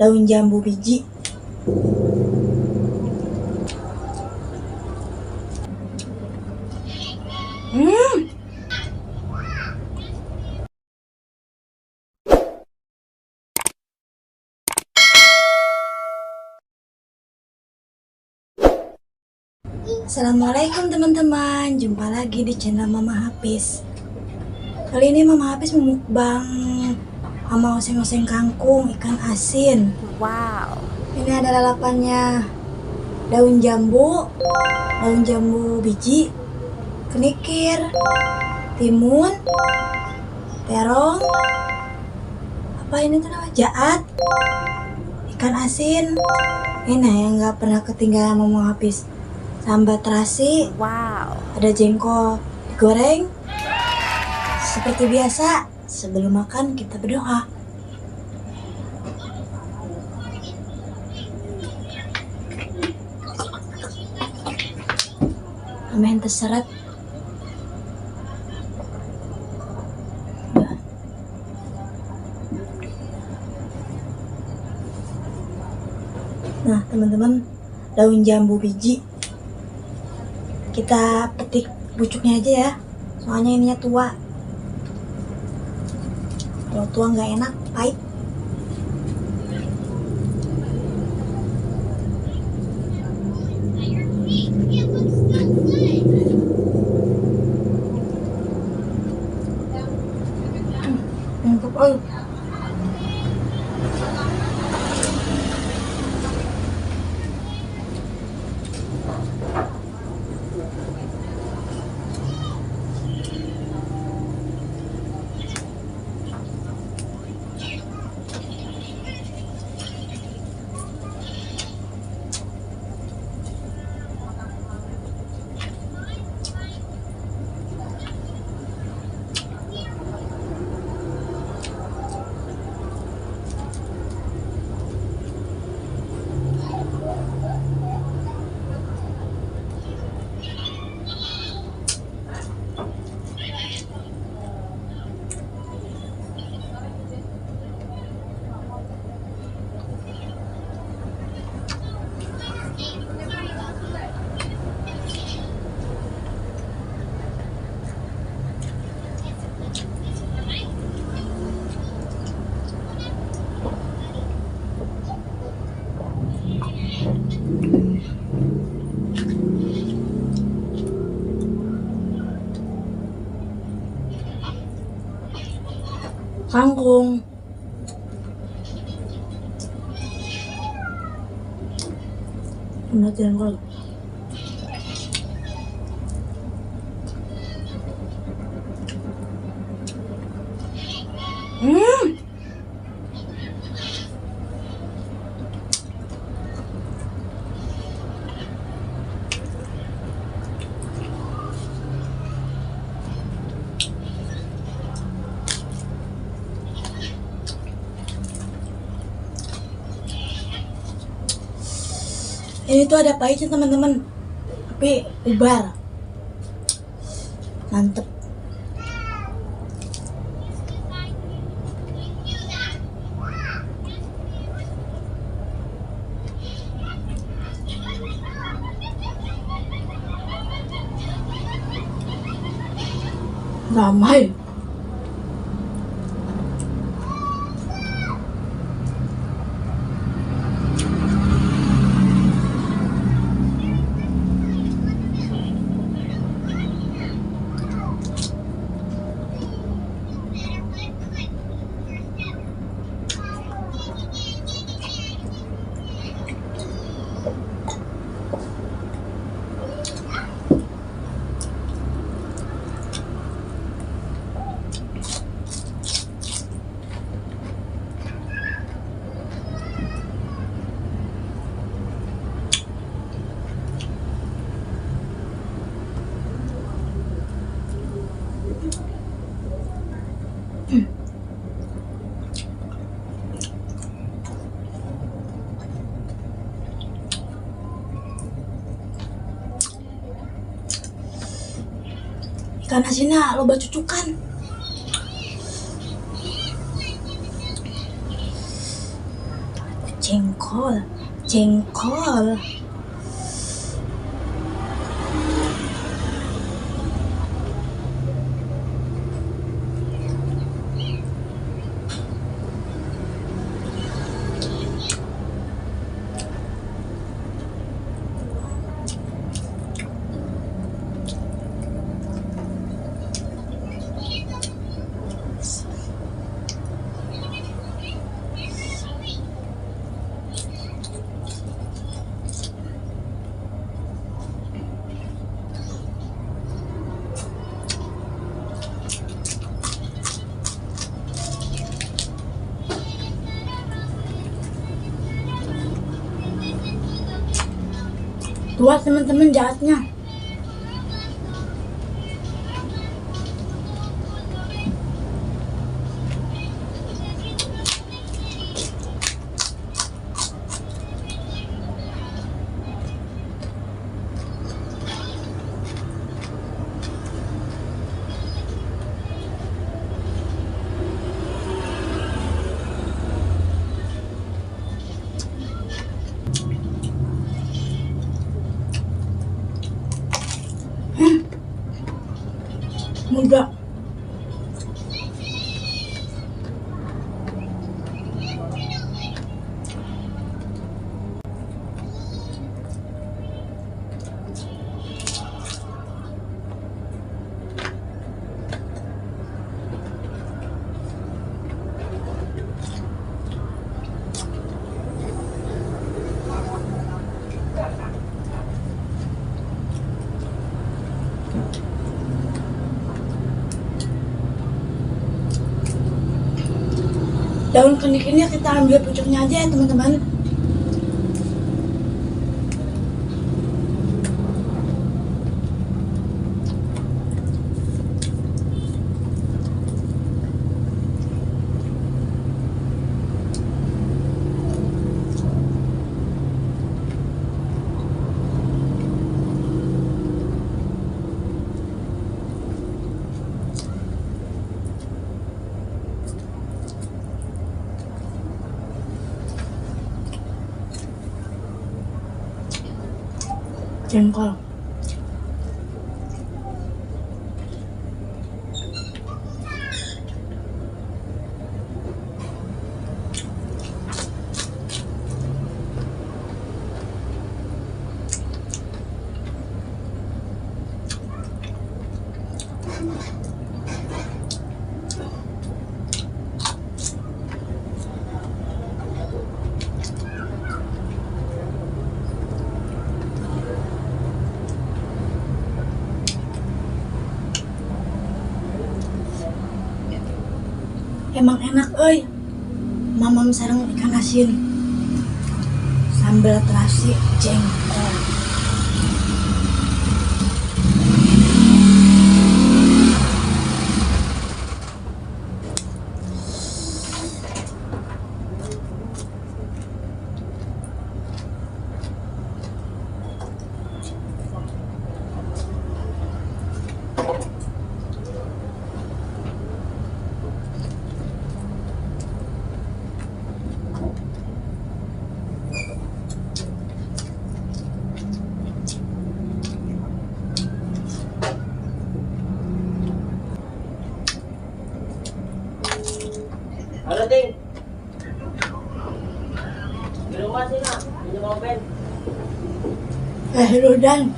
daun jambu biji. Assalamualaikum teman-teman, jumpa lagi di channel Mama Hafiz. Kali ini Mama Hafiz memukbang sama oseng-oseng kangkung ikan asin. Wow. Ini ada lalapannya daun jambu biji, kenikir, timun, terong, apa ini tuh namanya, jaat, ikan asin. Ini yang nggak pernah ketinggalan Mama Hafiz. Sambal terasi, Wow. ada jengkol digoreng. Seperti biasa, sebelum makan kita berdoa. Amin terseret. Nah teman-teman, daun jambu biji kita petik pucuknya aja ya, soalnya ininya tua. Kalau tua nggak enak, pahit. Mantap, kangkung. Bener jengkol. Ini tuh ada pahitnya teman-teman, tapi ubar, mantep. Ramai. Ikan asinnya loba cucukan. jengkol. Tuas teman-teman jahatnya. Muda. Daun kenikirnya kita ambil pucuknya aja ya teman-teman. Jengkol. Emang enak mamam sareng ikan asin sambal terasi jengkol. Halo Ting, di rumah sih nak, pinjam open. Rudan.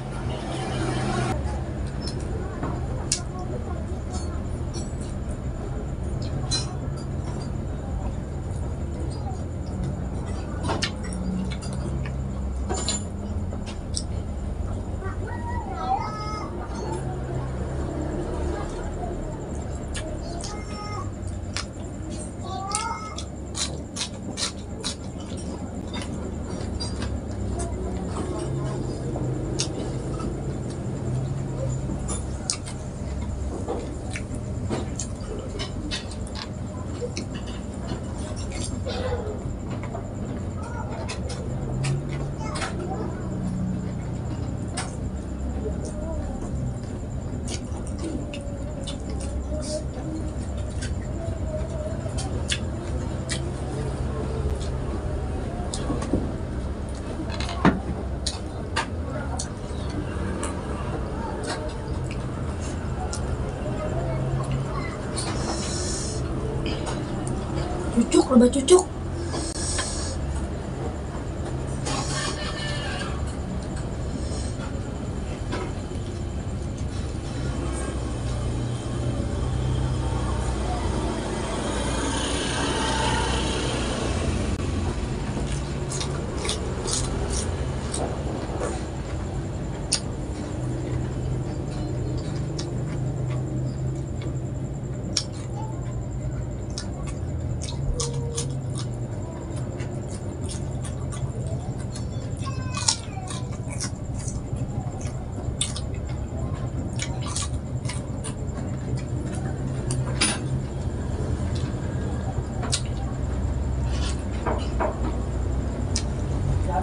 Cucuk, lebah cucuk.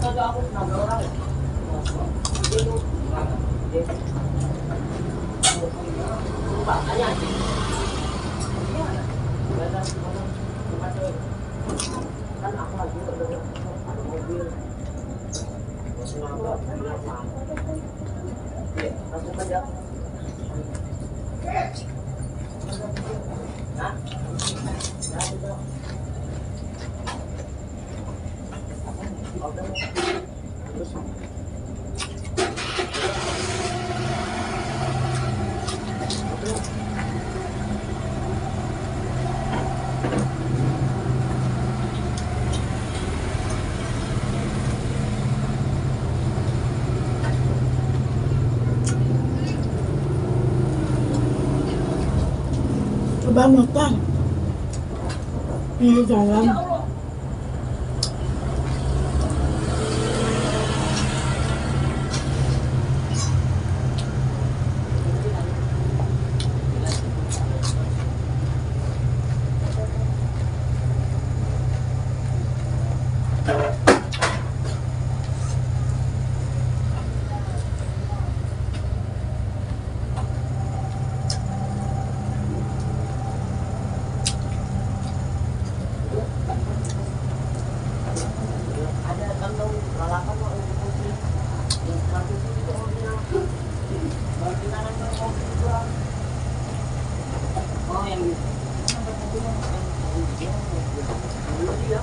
Atau aku nambah orang ya? Itu lupa, tanya aja. Gimana? Kan aku lagi ada mobil. Masih nambah, iya, langsung aja. Hah? Nah, itu. Coba makan ini dalam. Ada kantong lalapan mau putih. Yang satu itu original. Original yang kopi juga. Oh yang itu. Dulu dia.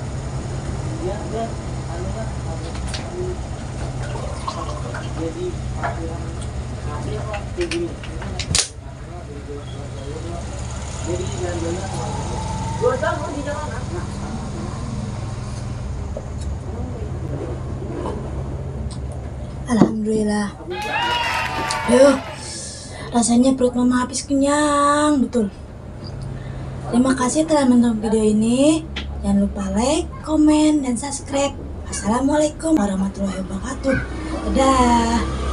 Dia anunya jadi parkiran nanti apa tinggi. Jadi jalan-jalan. Dua tahun di jalanan. Alhamdulillah. Yuh, rasanya perut mama habis kenyang betul. Terima kasih telah menonton video ini. Jangan lupa like, komen, dan subscribe. Assalamualaikum warahmatullahi wabarakatuh. Dadah.